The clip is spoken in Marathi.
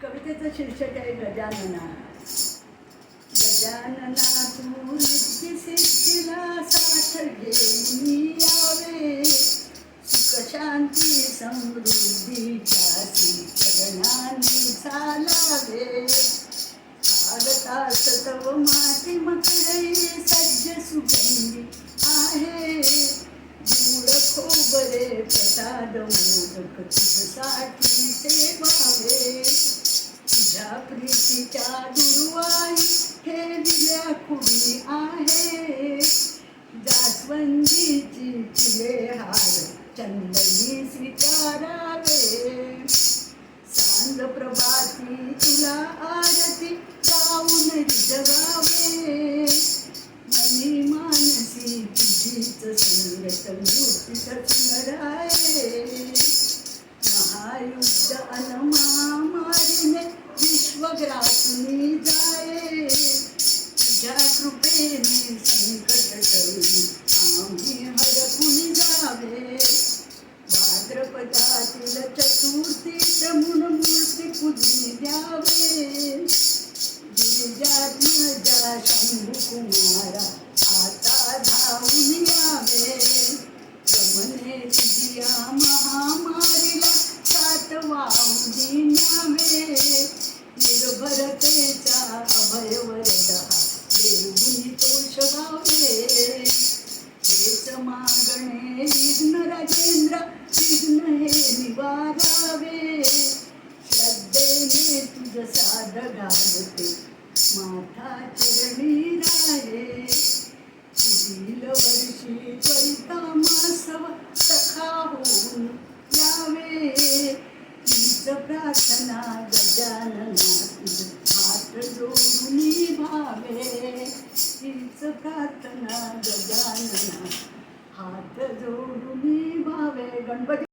कवितेचं शीर्षक आहे गजानना. गजानना तू रिद्धी सिद्धीला साथ घेऊन यावे, सुख शांती समृद्धीच्या चरणांनी चालावे. भारतात तव माती मकरई सज्ज सुगंधी आहे, गुळ खोबरे प्रसाद मोदक तुझसाठी सेवावे. तुझ्या प्रीतीच्या दुर्वाई ठेविल्या कुणी आहे, जास्वंदीची फुले हार चंदनी स्वीकारावे. सांज प्रभाती तुला आरती गाऊन रिजवावे, मनी मानसी तुझीच संगत मूर्तीच सुंदराये. महायुद्ध अन महामारीने विश्व ग्रासुनी जाये, तुझ्या कृपेने संकट टळून आम्ही हरपून जावे. भाद्रपदातील चतुर्थीत म्हणून मूर्ती पूजली द्यावे, गिरिजात्मजा शंभू कुमारा आता धावून यावे. गमने तुझिया महामारीला साथ वाहून न्यावे, निर्भरतेचा अभय वरदा देऊन तोषवावे. हेच मागणे विघ्न राजेंद्र विघ्न हे निवारावे. श्रद्धेने तुझ साध घालते माथा चरणी राहे, पुढील वर्षी त्वरिता मासव सखा होऊन यावे. हीच प्रार्थना गजानना तुझ हात जोडून भावे, हीच प्रार्थना गजानना हात जोडून भावे. गणपती